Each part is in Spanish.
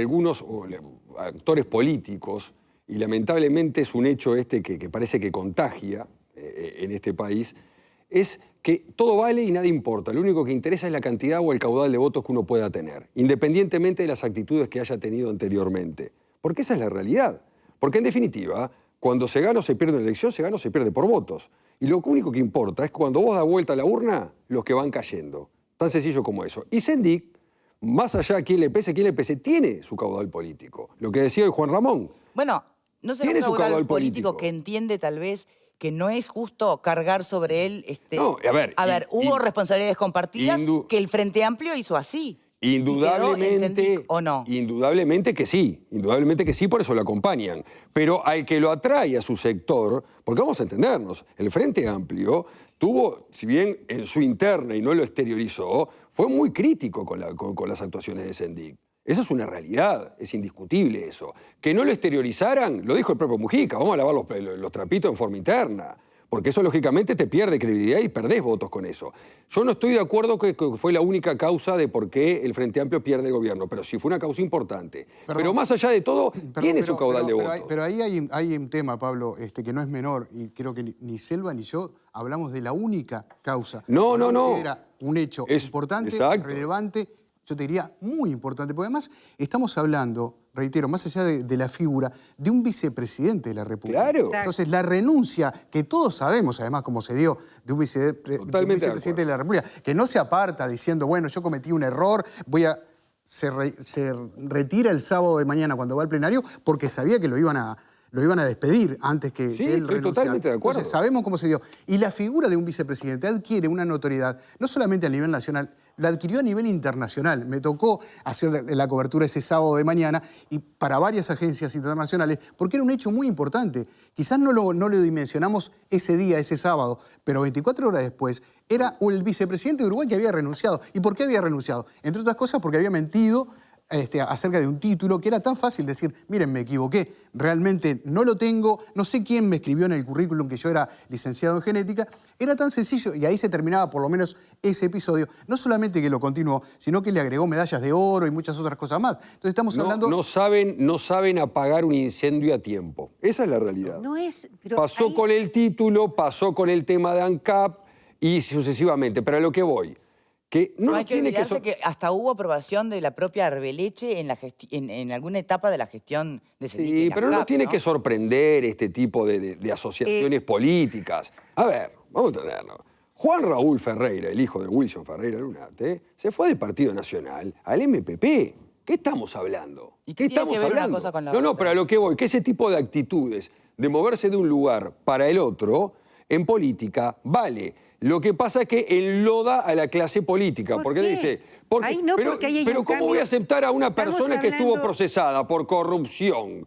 algunos actores políticos, y lamentablemente es un hecho que parece que contagia en este país, es que todo vale y nada importa. Lo único que interesa es la cantidad o el caudal de votos que uno pueda tener, independientemente de las actitudes que haya tenido anteriormente. Porque esa es la realidad. Porque en definitiva, cuando se gana o se pierde una elección, se gana o se pierde por votos. Y lo único que importa es que cuando vos das vuelta a la urna, los que van cayendo. Tan sencillo como eso. Y Sendik, más allá de quién le pese, tiene su caudal político. Lo que decía hoy Juan Ramón. Bueno, no será tiene un su caudal político que entiende tal vez que no es justo cargar sobre él... No, a ver, hubo responsabilidades compartidas que el Frente Amplio hizo así. Indudablemente, ¿o no? Indudablemente que sí, por eso lo acompañan. Pero al que lo atrae a su sector, porque vamos a entendernos, el Frente Amplio tuvo, si bien en su interna y no lo exteriorizó, fue muy crítico con las actuaciones de Sendik. Esa es una realidad, es indiscutible eso. Que no lo exteriorizaran, lo dijo el propio Mujica, vamos a lavar los trapitos en forma interna. Porque eso, lógicamente, te pierde credibilidad y perdés votos con eso. Yo no estoy de acuerdo que fue la única causa de por qué el Frente Amplio pierde el gobierno, pero sí fue una causa importante. Pero más allá de todo, tiene su caudal de votos. Pero ahí hay un tema, Pablo, que no es menor, y creo que ni Selva ni yo hablamos de la única causa. No. Era un hecho importante, relevante, yo te diría muy importante, porque además estamos hablando, reitero, más allá de la figura, de un vicepresidente de la República. Claro. Entonces, la renuncia, que todos sabemos, además, cómo se dio de un vicepresidente de la República, que no se aparta diciendo, bueno, yo cometí un error, se retira el sábado de mañana cuando va al plenario, porque sabía que lo iban a despedir antes que él renunciara. Totalmente de acuerdo. Entonces, sabemos cómo se dio. Y la figura de un vicepresidente adquiere una notoriedad, no solamente a nivel nacional, la adquirió a nivel internacional. Me tocó hacer la cobertura ese sábado de mañana y para varias agencias internacionales, porque era un hecho muy importante. Quizás no lo dimensionamos ese día, ese sábado, pero 24 horas después era el vicepresidente de Uruguay que había renunciado. ¿Y por qué había renunciado? Entre otras cosas porque había mentido acerca de un título que era tan fácil decir, miren, me equivoqué, realmente no lo tengo, no sé quién me escribió en el currículum que yo era licenciado en genética. Era tan sencillo y ahí se terminaba por lo menos ese episodio. No solamente que lo continuó, sino que le agregó medallas de oro y muchas otras cosas más. Entonces estamos hablando... No saben apagar un incendio a tiempo. Esa es la realidad. Pasó con el título, pasó con el tema de ANCAP y sucesivamente. Pero a lo que voy... Que no hay que olvidarse que hasta hubo aprobación de la propia Arbeleche en alguna etapa de la gestión de Sendik. Sí, pero no tiene que sorprender este tipo de asociaciones políticas. A ver, vamos a entenderlo. Juan Raúl Ferreira, el hijo de Wilson Ferreira Lunate, se fue del Partido Nacional al MPP. ¿Qué estamos hablando? ¿Y qué estamos hablando? Una cosa con la otra? Pero a lo que voy, que ese tipo de actitudes de moverse de un lugar para el otro, en política, vale. Lo que pasa es que enloda a la clase política. ¿Por qué dice? Pero ¿cómo voy a aceptar a una persona que estuvo procesada por corrupción?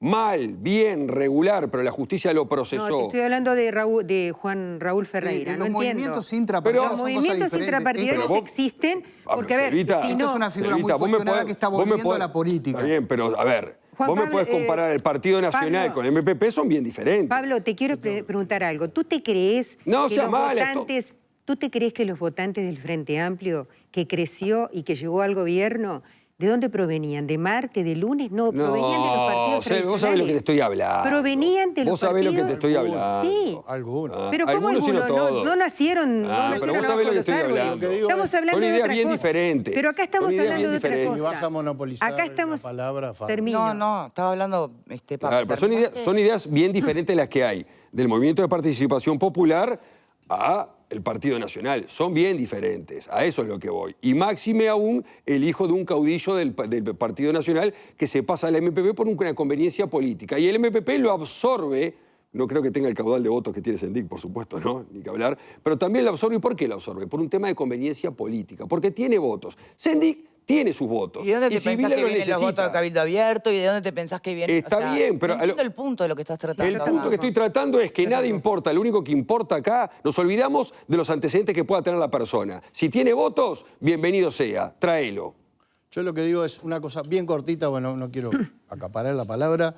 Mal, bien, regular, pero la justicia lo procesó. No, te estoy hablando de Juan Raúl Ferreira. Los movimientos intrapartidarios Los movimientos intrapartidarios existen porque, a ver, si no... Esto es una figura muy cuestionada que está volviendo a la política. Está bien, pero a ver... Vos me podés comparar el Partido Nacional con el MPP, son bien diferentes. Pablo, te quiero preguntar algo. ¿Tú te crees que los votantes del Frente Amplio, que creció y que llegó al gobierno, ¿de dónde provenían? ¿De Marte, de Lunes? No, provenían de los partidos tradicionales. Vos sabés lo que te estoy hablando. Provenían de los partidos... Vos sabés lo que te estoy hablando. Sí. Algunos. Pero ¿cómo algunos? No nacieron pero vos sabés lo que estoy hablando. Estamos hablando de ideas bien diferentes. Pero acá estamos hablando de otra cosa. Y vas a monopolizar la palabra, Fabio. No, estaba hablando... Pero son ideas bien diferentes las que hay del Movimiento de Participación Popular a el Partido Nacional. Son bien diferentes, a eso es lo que voy. Y máxime aún el hijo de un caudillo del Partido Nacional que se pasa al MPP por una conveniencia política. Y el MPP lo absorbe, no creo que tenga el caudal de votos que tiene Sendik, por supuesto, ¿no? Ni que hablar, pero también lo absorbe. ¿Y por qué lo absorbe? Por un tema de conveniencia política, porque tiene votos. Sendik tiene sus votos. ¿Y de dónde te pensás que vienen los votos de Cabildo Abierto? ¿Y de dónde te pensás que vienen? Está bien, pero... No entiendo el punto de lo que estás tratando. El punto que estoy tratando es que nada importa. Lo único que importa acá, nos olvidamos de los antecedentes que pueda tener la persona. Si tiene votos, bienvenido sea, tráelo. Yo lo que digo es una cosa bien cortita, bueno, no quiero acaparar la palabra,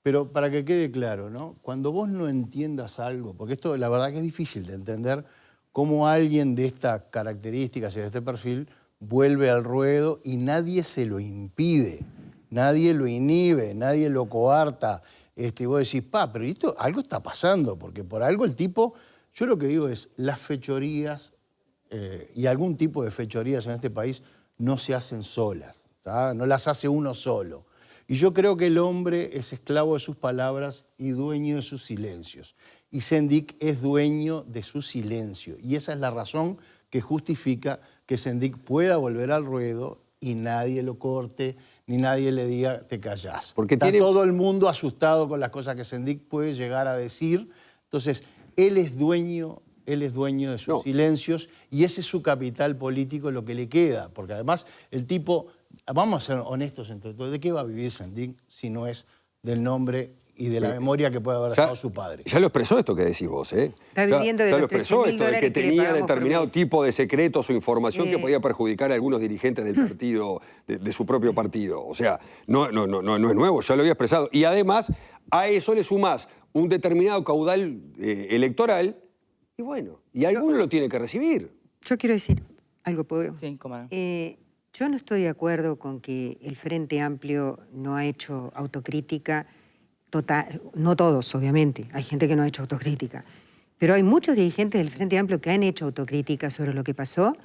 pero para que quede claro, ¿no? Cuando vos no entiendas algo, porque esto la verdad que es difícil de entender, cómo alguien de estas características y de este perfil vuelve al ruedo y nadie se lo impide. nadie lo inhibe, nadie lo coarta. Y vos decís, pero esto algo está pasando, porque por algo el tipo, yo lo que digo es, las fechorías y algún tipo de fechorías en este país no se hacen solas, ¿tá? No las hace uno solo. Y yo creo que el hombre es esclavo de sus palabras y dueño de sus silencios. Y Sendik es dueño de su silencio. Y esa es la razón que justifica que Sendik pueda volver al ruedo y nadie lo corte, ni nadie le diga, te callás. Porque está todo el mundo asustado con las cosas que Sendik puede llegar a decir. Entonces, él es dueño de sus silencios y ese es su capital político, lo que le queda. Porque además, el tipo, vamos a ser honestos entre todos, ¿de qué va a vivir Sendik si no es del nombre y de la memoria que puede haber dejado su padre? Ya lo expresó esto que decís vos, ¿eh? Está viviendo de ya los lo expresó esto, de que $13.000 que le tenía pagamos por determinado mes. tipo de secretos o información que podía perjudicar a algunos dirigentes del partido, de su propio partido. O sea, no es nuevo, ya lo había expresado. Y además, a eso le sumás un determinado caudal electoral y bueno, y alguno lo tiene que recibir. Yo quiero decir algo, ¿puedo? Sí, cómo no. Yo no estoy de acuerdo con que el Frente Amplio no ha hecho autocrítica total, no todos, obviamente, hay gente que no ha hecho autocrítica, pero hay muchos dirigentes del Frente Amplio que han hecho autocrítica sobre lo que pasó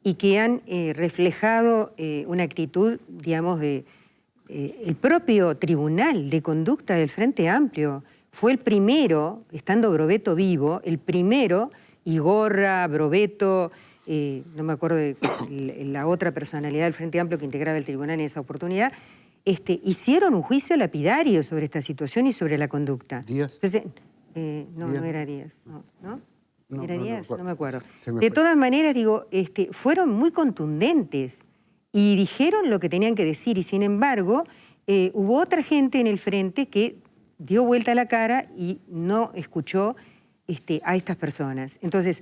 y que han reflejado una actitud, digamos, el propio Tribunal de Conducta del Frente Amplio fue el primero, estando Brovetto vivo, el primero, Igorra, Brovetto, no me acuerdo de la otra personalidad del Frente Amplio que integraba el tribunal en esa oportunidad, hicieron un juicio lapidario sobre esta situación y sobre la conducta. ¿Díaz? Entonces, no ¿Díaz? no era Díaz, ¿no? No, ¿Era no, Díaz? no, No me acuerdo. se me De fue. todas maneras, digo, fueron muy contundentes y dijeron lo que tenían que decir y sin embargo hubo otra gente en el frente que dio vuelta la cara y no escuchó a estas personas. Entonces,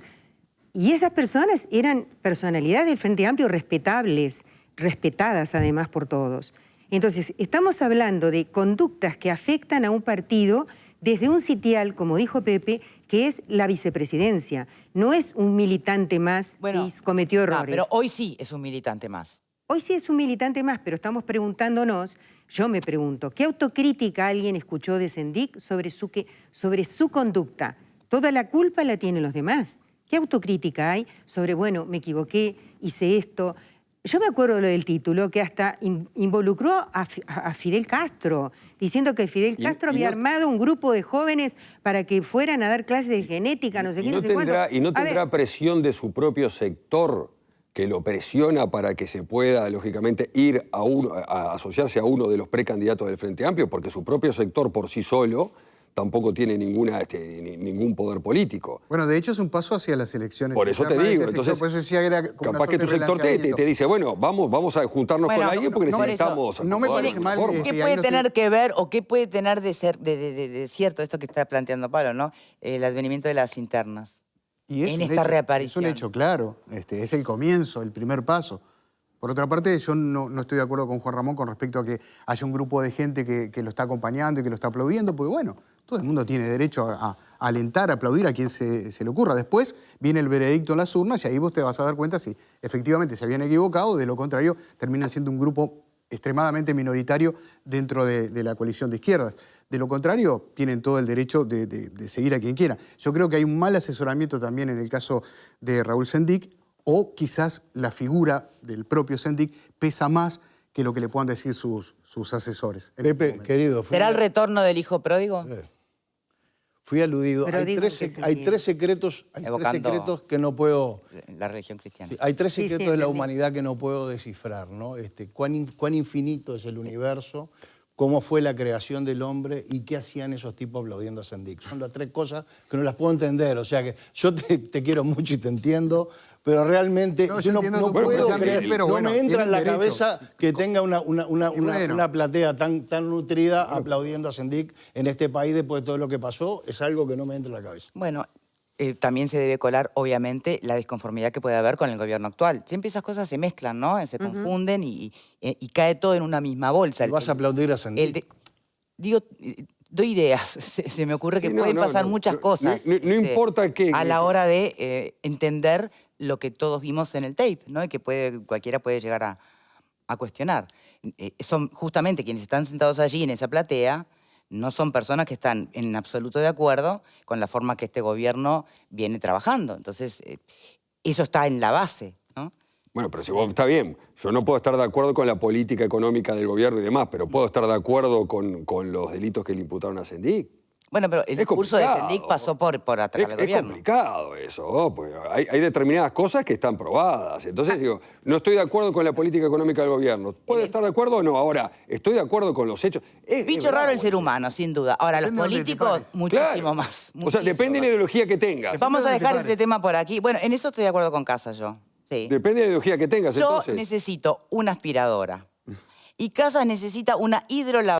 y esas personas eran personalidades del Frente Amplio respetables, respetadas además por todos. Entonces, estamos hablando de conductas que afectan a un partido desde un sitial, como dijo Pepe, que es la vicepresidencia. No es un militante más que cometió errores. Pero hoy sí es un militante más. Hoy sí es un militante más, pero estamos preguntándonos, yo me pregunto, ¿qué autocrítica alguien escuchó de Sendik sobre su conducta? Toda la culpa la tienen los demás. ¿Qué autocrítica hay sobre, bueno, me equivoqué, hice esto? Yo me acuerdo lo del título, que hasta involucró a Fidel Castro, diciendo que Fidel Castro había armado un grupo de jóvenes para que fueran a dar clases de genética, no sé qué, no sé cuánto. ¿Y no tendrá presión de su propio sector que lo presiona para que se pueda, lógicamente, ir a asociarse a uno de los precandidatos del Frente Amplio? Porque su propio sector por sí solo tampoco tiene ningún poder político. Bueno, de hecho es un paso hacia las elecciones. Por eso te digo, entonces, por eso decía que era como capaz que tu sector te dice, bueno, vamos a juntarnos con alguien porque necesitamos... no me parece mal. ¿Qué puede tener que ver o qué puede tener de cierto esto que está planteando Pablo, ¿no? El advenimiento de las internas. Y es en un esta hecho, reaparición. Es un hecho, claro. Es el comienzo, el primer paso. Por otra parte, yo no estoy de acuerdo con Juan Ramón con respecto a que haya un grupo de gente que lo está acompañando y que lo está aplaudiendo, porque bueno, todo el mundo tiene derecho a alentar, a aplaudir a quien se le ocurra. Después viene el veredicto en las urnas y ahí vos te vas a dar cuenta si efectivamente se habían equivocado o de lo contrario terminan siendo un grupo extremadamente minoritario dentro de la coalición de izquierdas. De lo contrario, tienen todo el derecho de seguir a quien quiera. Yo creo que hay un mal asesoramiento también en el caso de Raúl Sendik, o quizás la figura del propio Sendik pesa más que lo que le puedan decir sus asesores. Pepe, querido. ¿Será el retorno del hijo pródigo? Fui aludido. Pero Hay tres secretos que no puedo... La religión cristiana. Sí, hay tres Sí, secretos sí, de la entendí. humanidad que no puedo descifrar, ¿no? Cuán infinito es el universo, cómo fue la creación del hombre y qué hacían esos tipos aplaudiendo a Sendik. Son las tres cosas que no las puedo entender. O sea que yo te quiero mucho y te entiendo, pero realmente No, yo yo entiendo no tu puedo posición, creer, pero no bueno, me entra en la tienen derecho. cabeza que tenga bueno. una platea tan nutrida aplaudiendo a Sendik en este país después de todo lo que pasó. Es algo que no me entra en la cabeza. Bueno, también se debe colar, obviamente, la disconformidad que puede haber con el gobierno actual. Siempre esas cosas se mezclan, ¿no? Se confunden y cae todo en una misma bolsa. ¿Y vas a aplaudir a Sendik? Digo, doy ideas. Se me ocurre que Sí, pueden pasar muchas cosas. No importa qué. A la hora de entender lo que todos vimos en el tape, ¿no? Y que cualquiera puede llegar a cuestionar. son justamente quienes están sentados allí en esa platea, no son personas que están en absoluto de acuerdo con la forma que este gobierno viene trabajando. Entonces, eso está en la base, ¿no? Bueno, pero si vos, está bien, yo no puedo estar de acuerdo con la política económica del gobierno y demás, pero puedo estar de acuerdo con los delitos que le imputaron a Sendik. Bueno, pero el discurso de Sendik pasó por atacar al gobierno. Es complicado eso, porque hay determinadas cosas que están probadas. Entonces digo, no estoy de acuerdo con la política económica del gobierno. ¿Puedo estar de acuerdo o no? Ahora, estoy de acuerdo con los hechos. Bicho raro el ser humano, sin duda. Ahora, los Depende de dónde te políticos, pares. muchísimo Claro. más. O sea, depende de la ideología que tengas. Vamos a Depende de dejar dónde te este tema por aquí. Bueno, en eso estoy de acuerdo con Casas yo. Sí. Depende de la ideología que tengas, Yo entonces. necesito una aspiradora. Y Casas necesita una hidrolavadora.